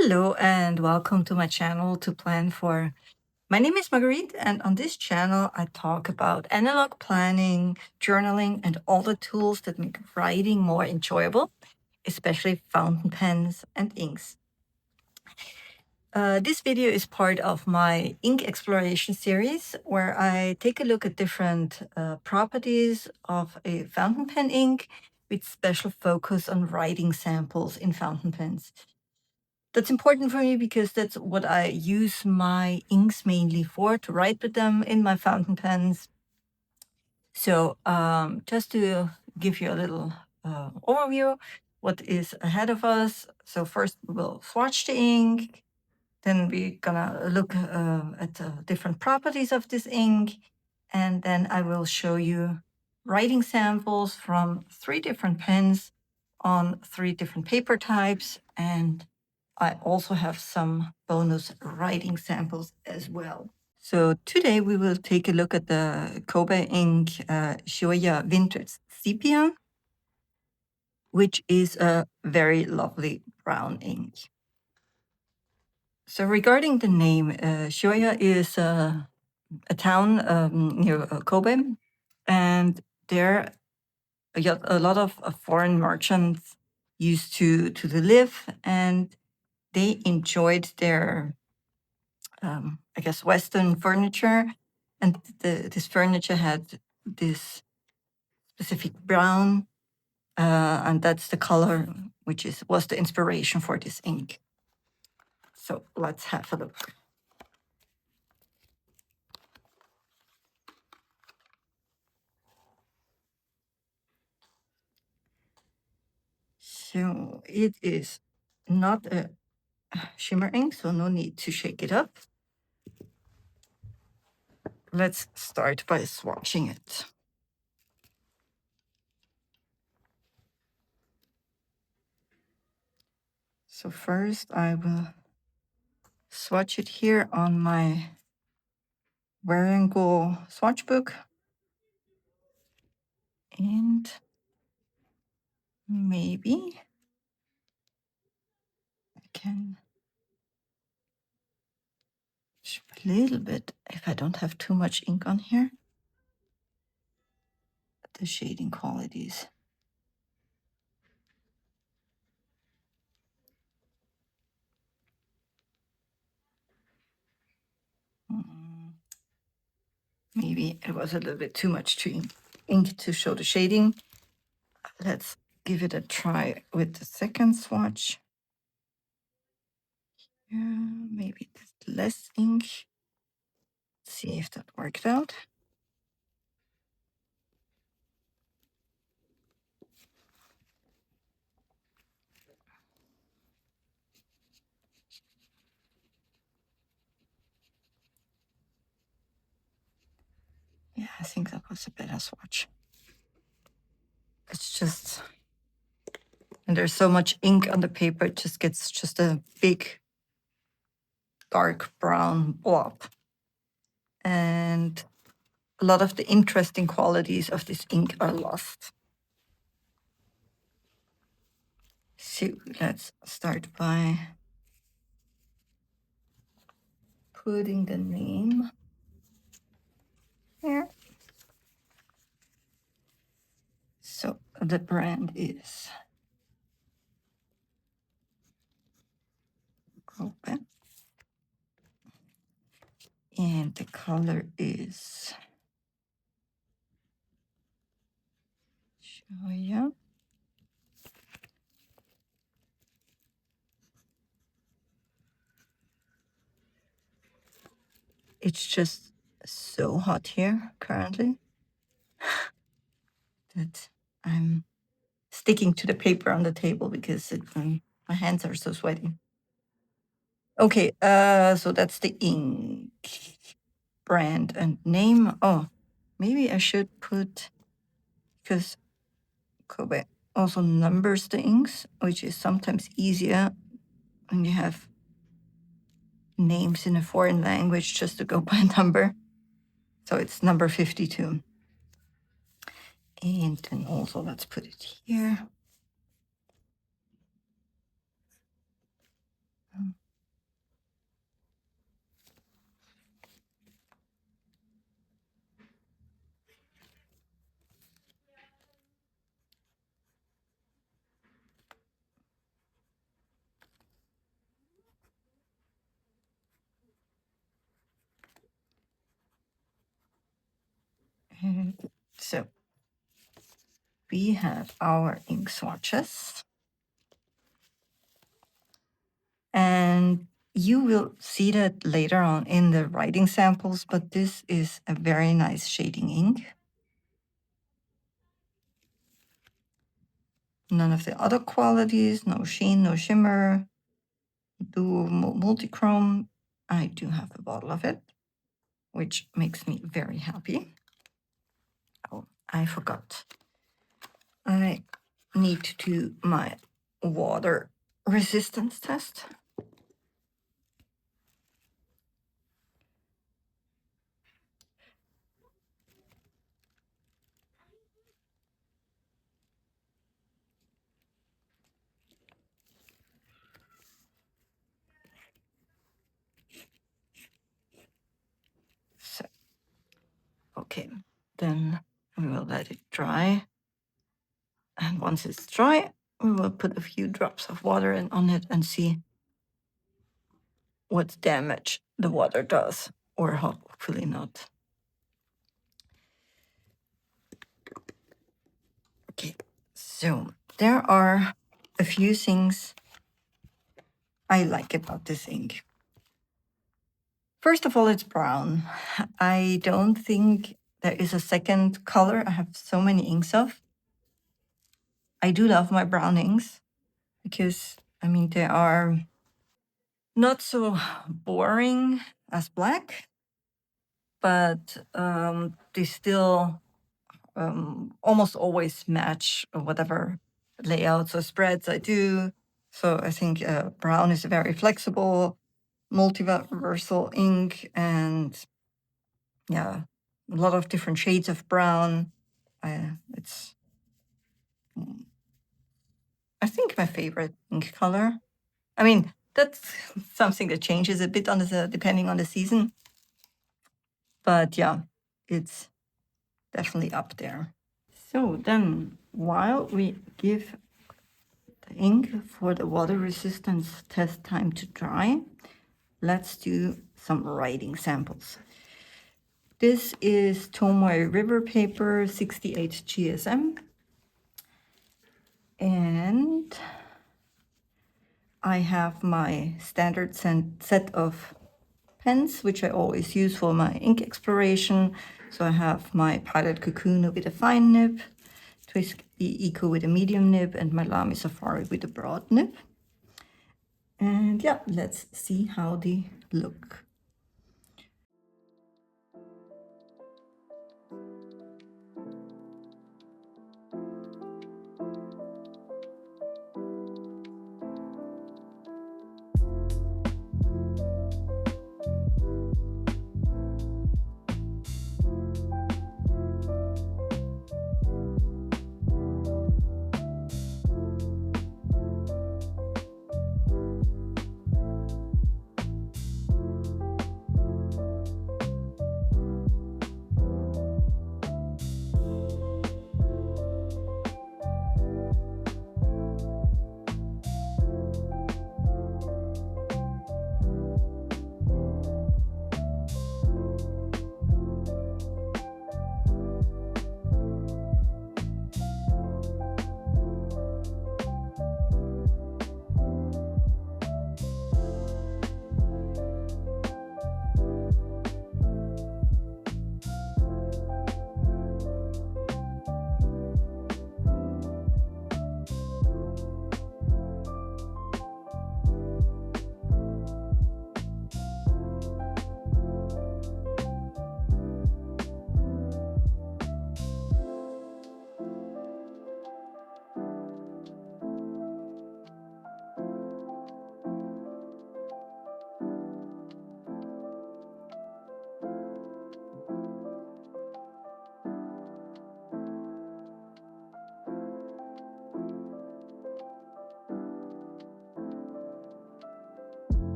Hello and welcome to my channel to plan for. My name is Marguerite, and on this channel I talk about analog planning, journaling, and all the tools that make writing more enjoyable, especially fountain pens and inks. This video is part of my ink exploration series where I take a look at different properties of a fountain pen ink with special focus on writing samples in fountain pens. That's important for me because that's what I use my inks mainly for, to write with them in my fountain pens. So just to give you a little overview, what is ahead of us. So first we will swatch the ink. Then we're gonna look at the different properties of this ink. And then I will show you writing samples from 3 different pens on 3 different paper types. And I also have some bonus writing samples as well. So today we will take a look at the Kobe ink Shioya Vintage Sepia, which is a very lovely brown ink. So regarding the name, Shioya is a town near Kobe, and there a lot of foreign merchants used to live, and they enjoyed their, I guess, Western furniture, and this furniture had this specific brown, and that's the color which was the inspiration for this ink. So let's have a look. So it is not a shimmer ink, so no need to shake it up. Let's start by swatching it. So first I will swatch it here on my Wearingo swatch book. And maybe I can a little bit, if I don't have too much ink on here, the shading qualities. Maybe it was a little bit too much ink to show the shading. Let's give it a try with the second swatch. Yeah, maybe less ink. See if that worked out. Yeah, I think that was a better swatch. It's just, and there's so much ink on the paper, it just gets just a big dark brown blob. And a lot of the interesting qualities of this ink are lost. So let's start by putting the name here. So the brand is Kobe. And the color is Shioya. It's just so hot here currently that I'm sticking to the paper on the table because my hands are so sweaty. Okay, so that's the ink brand and name. Oh, maybe I should put, because Kobe also numbers the inks, which is sometimes easier when you have names in a foreign language just to go by number. So it's number 52. And then also let's put it here. So we have our ink swatches. And you will see that later on in the writing samples, but this is a very nice shading ink. None of the other qualities, no sheen, no shimmer, dual multichrome. I do have a bottle of it, which makes me very happy. Oh, I forgot. I need to do my water resistance test. So, okay, then we will let it dry. And once it's dry, we will put a few drops of water on it and see what damage the water does, or hopefully not. Okay, so there are a few things I like about this ink. First of all, it's brown. I don't think there is a second color I have so many inks of. I do love my brown inks because, I mean, they are not so boring as black, but they still almost always match whatever layouts or spreads I do. So I think brown is a very flexible, multiversal ink, and yeah, a lot of different shades of brown. It's, I think, my favorite ink color. I mean, that's something that changes a bit depending on the season. But yeah, it's definitely up there. So then, while we give the ink for the water resistance test time to dry, let's do some writing samples. This is Tomoe River paper 68 GSM. And I have my standard set of pens, which I always use for my ink exploration. So I have my Pilot Kakuno with a fine nib, TWSBI Eco with a medium nib, and my Lamy Safari with a broad nib. And yeah, let's see how they look.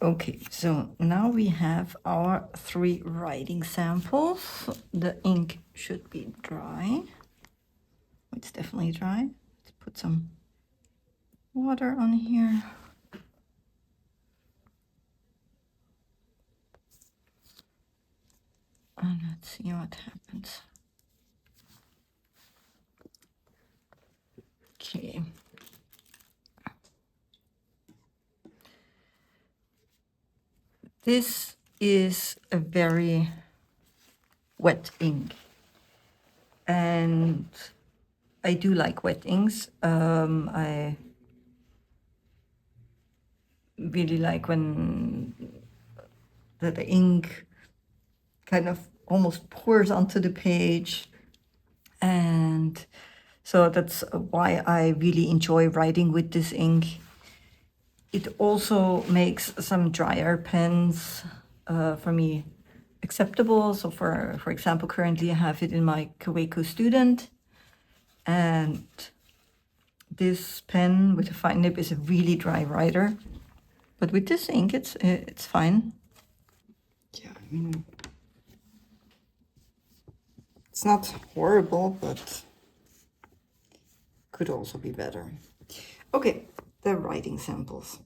Okay, so now we have our 3 writing samples. The ink should be dry. It's definitely dry. Let's put some water on here. And let's see what happens. Okay. This is a very wet ink. And I do like wet inks. I really like when the ink kind of almost pours onto the page. And so that's why I really enjoy writing with this ink. It also makes some drier pens for me acceptable. So for example, currently I have it in my Kaweco Student. And this pen with a fine nib is a really dry writer. But with this ink, it's fine. Yeah, I mean, it's not horrible, but could also be better. Okay, the writing samples.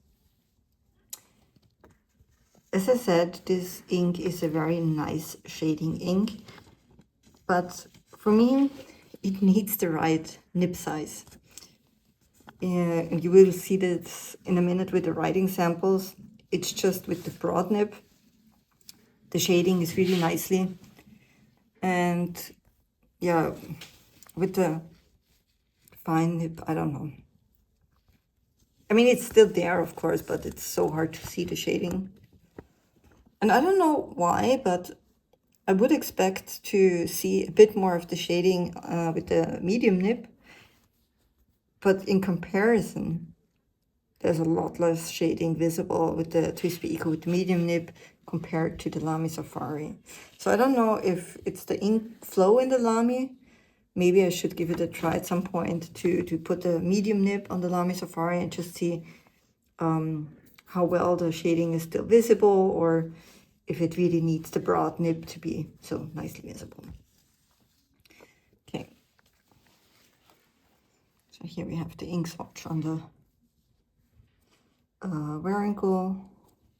As I said, this ink is a very nice shading ink, but for me, it needs the right nib size. You will see this in a minute with the writing samples. It's just with the broad nib. The shading is really nicely. And yeah, with the fine nib, I don't know. I mean, it's still there, of course, but it's so hard to see the shading. And I don't know why, but I would expect to see a bit more of the shading with the medium nib. But in comparison, there's a lot less shading visible with the TWSBI Eco with the medium nib compared to the Lamy Safari. So I don't know if it's the ink flow in the Lamy. Maybe I should give it a try at some point to put the medium nib on the Lamy Safari and just see how well the shading is still visible, or if it really needs the broad nib to be so nicely visible. Okay. So here we have the ink swatch on the Wearinkel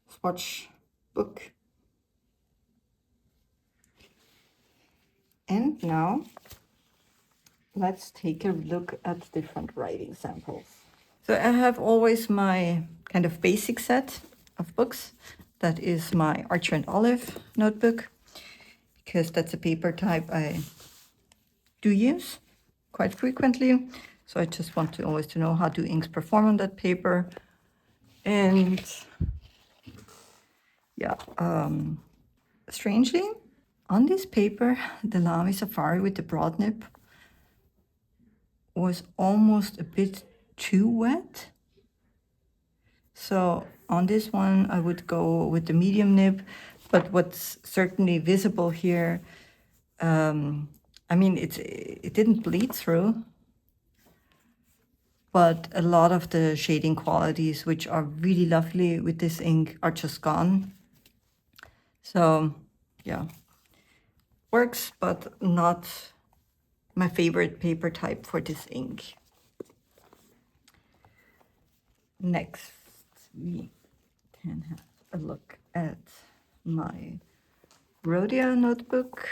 swatch book. And now let's take a look at different writing samples. So I have always my kind of basic set of books. That is my Archer and Olive notebook, because that's a paper type I do use quite frequently. So I just want to always to know how do inks perform on that paper. And yeah, strangely, on this paper, the Lamy Safari with the broad nib was almost a bit too wet. So on this one, I would go with the medium nib, but what's certainly visible here, I mean, it didn't bleed through, but a lot of the shading qualities, which are really lovely with this ink, are just gone. So yeah, works, but not my favorite paper type for this ink. Next, we can have a look at my Rhodia notebook.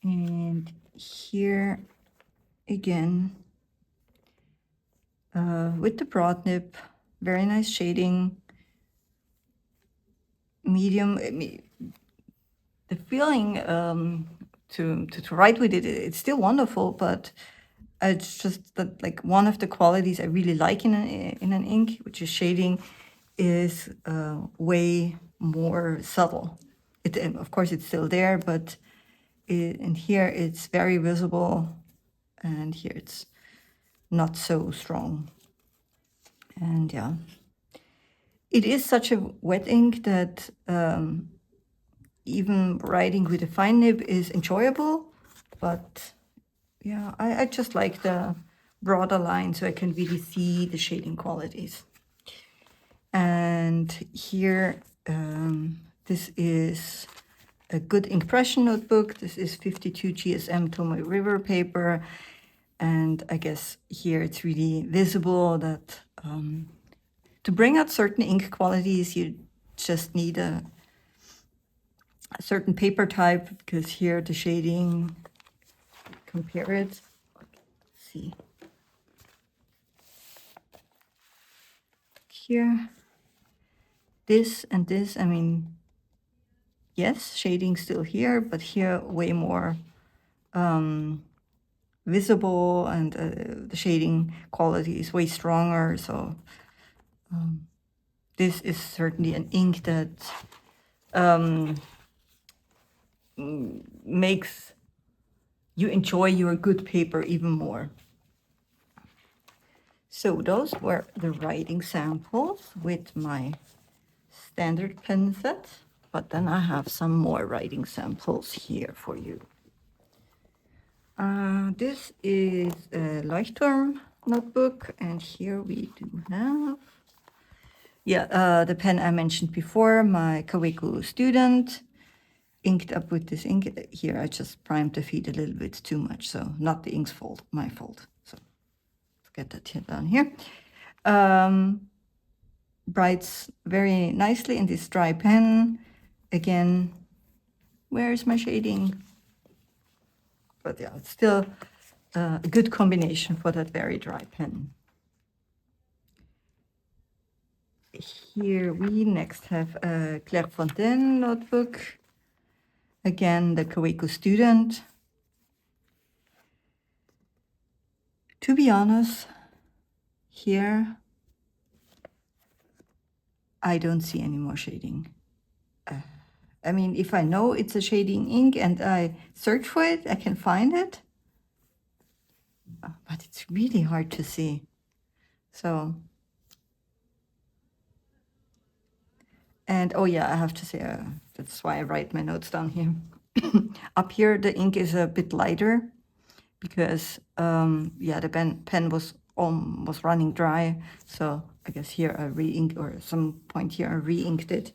And here again, with the broad nib, very nice shading, medium. The feeling to write with it, it's still wonderful, but it's just that like one of the qualities I really like in an ink, which is shading, is way more subtle. Of course, it's still there, but and here it's very visible, and here it's not so strong. And yeah, it is such a wet ink that even writing with a fine nib is enjoyable, but yeah, I just like the broader line so I can really see the shading qualities. And here, this is a Goodinkpression notebook. This is 52 GSM Tomoe River paper. And I guess here it's really visible that to bring out certain ink qualities, you just need a certain paper type, because here the shading, compare it. Let's see. Here, this and this, I mean, yes, shading still here, but here way more visible, and the shading quality is way stronger. So this is certainly an ink that makes you enjoy your good paper even more. So those were the writing samples with my standard pen set, but then I have some more writing samples here for you. This is a Leuchtturm notebook, and here we do have, the pen I mentioned before, my Kaweku Student, inked up with this ink. Here I just primed the feed a little bit too much, so not the ink's fault, my fault. So let's get that here down here. Writes very nicely in this dry pen. Again, where is my shading? But yeah, it's still a good combination for that very dry pen. Here we next have a Clairefontaine notebook. Again, the Kaweku Student. To be honest, here I don't see any more shading. I mean, if I know it's a shading ink and I search for it, I can find it. But it's really hard to see. So, and oh yeah, I have to say, that's why I write my notes down here. Up here, the ink is a bit lighter because, the pen was running dry. So I guess here I re-inked, or at some point here I re-inked it,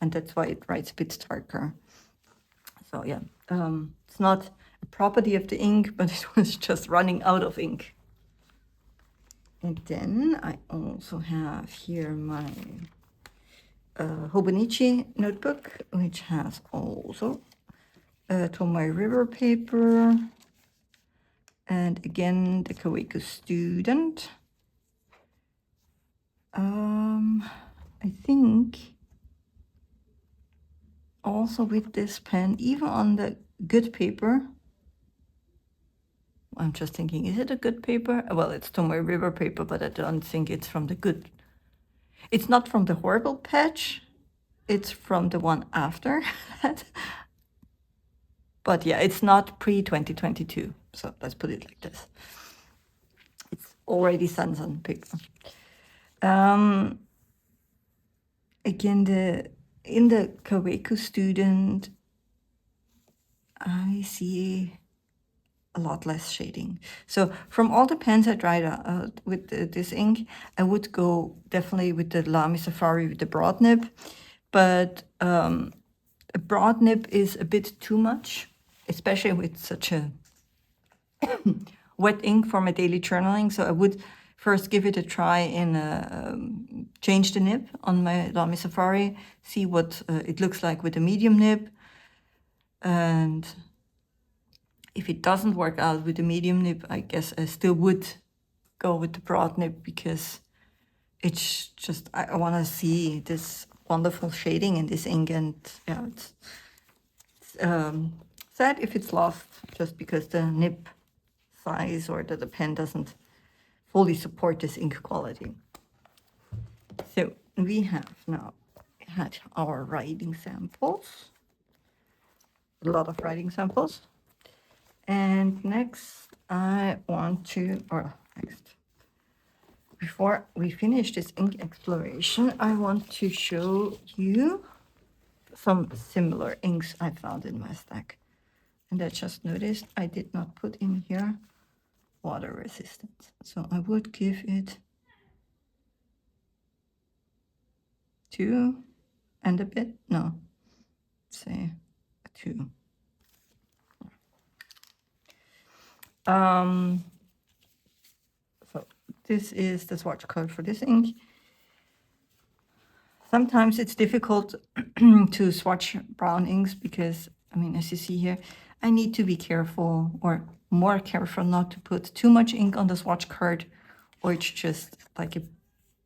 and that's why it writes a bit darker. So yeah, it's not a property of the ink, but it was just running out of ink. And then I also have here my Hobonichi notebook, which has also Tomoe River paper, and again the Kaweku Student. I think also with this pen, even on the good paper, I'm just thinking, is it a good paper? Well, it's Tomoe River paper, but I don't think it's from the good. It's not from the horrible patch. It's from the one after that. But yeah, it's not pre-2022. So let's put it like this. It's already Sansan paper. Again, in the Kaweku Student, I see a lot less shading. So from all the pens I tried out with this ink, I would go definitely with the Lamy Safari with the broad nib. But a broad nib is a bit too much, especially with such a wet ink for my daily journaling. So I would first give it a try in change the nib on my Lamy Safari, see what it looks like with a medium nib. And if it doesn't work out with the medium nib, I guess I still would go with the broad nib, because it's just, I want to see this wonderful shading in this ink. And yeah, it's sad if it's lost just because the nib size or that the pen doesn't fully support this ink quality. So we have now had our writing samples, a lot of writing samples. And next before we finish this ink exploration, I want to show you some similar inks I found in my stack. And I just noticed I did not put in here water resistant. So I would give it 2 and a bit, no, say 2. So this is the swatch code for this ink. Sometimes it's difficult to swatch brown inks because, I mean, as you see here, I need to be careful or more careful not to put too much ink on the swatch card, or it's just like a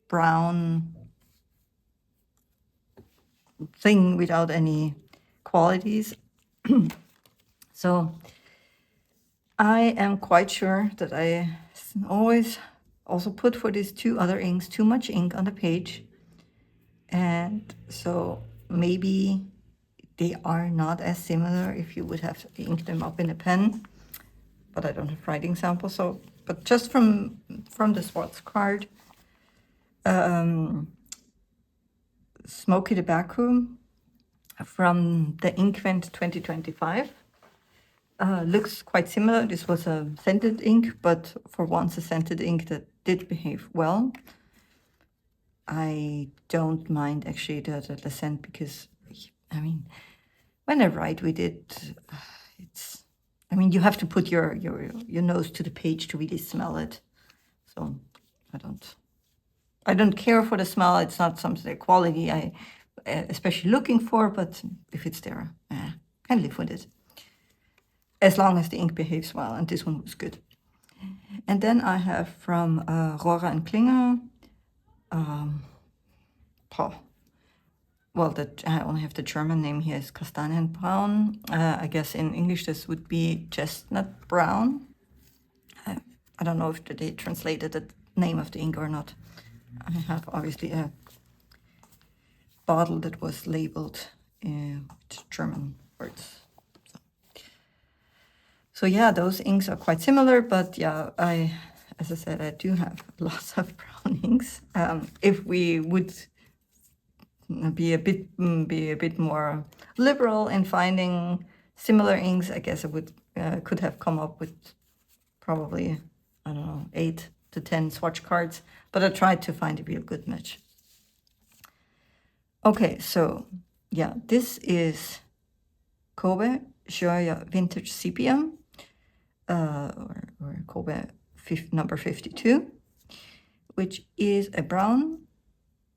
brown thing without any qualities. So I am quite sure that I always also put for these 2 other inks too much ink on the page. And so maybe they are not as similar if you would have to ink them up in a pen, but I don't have writing samples. So, but just from the swatch card, Smoky Tobacco from the Inkvent 2025 looks quite similar. This was a scented ink, but for once a scented ink that did behave well. I don't mind actually the scent because, I mean, when I write with it, it's, I mean, you have to put your nose to the page to really smell it. So I don't care for the smell. It's not something quality I especially looking for, but if it's there, I can live with it. As long as the ink behaves well, and this one was good. And then I have from Rhodia and Klinger, well, I only have the German name here is Kastanienbraun. I guess in English this would be chestnut brown. I don't know if they translated the name of the ink or not. I have obviously a bottle that was labeled with German words. So yeah, those inks are quite similar, but yeah, as I said, I do have lots of brown inks. If we would be a bit more liberal in finding similar inks, I guess I would could have come up with probably, I don't know, 8 to 10 swatch cards, but I tried to find a real good match. Okay, so yeah, this is Kobe Shioya Vintage Sepia, or Kobe number 52, which is a brown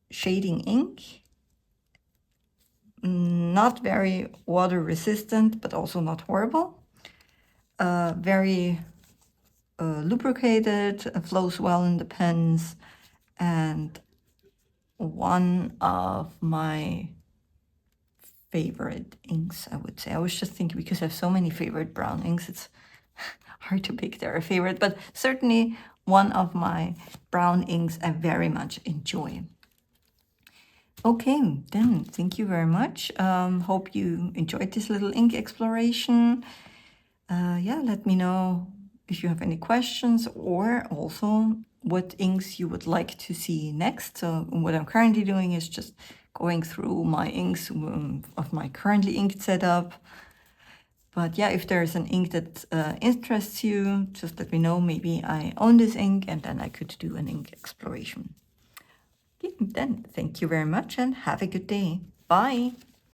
shading ink. Not very water resistant, but also not horrible. Very lubricated, flows well in the pens, and one of my favorite inks, I would say. I was just thinking, because I have so many favorite brown inks, it's hard to pick their favorite, but certainly one of my brown inks I very much enjoy. Okay, then thank you very much. Hope you enjoyed this little ink exploration. Yeah, let me know if you have any questions, or also what inks you would like to see next. So what I'm currently doing is just going through my inks of my currently inked setup. But yeah, if there's an ink that interests you, just let me know. Maybe I own this ink and then I could do an ink exploration. Okay, then thank you very much and have a good day. Bye.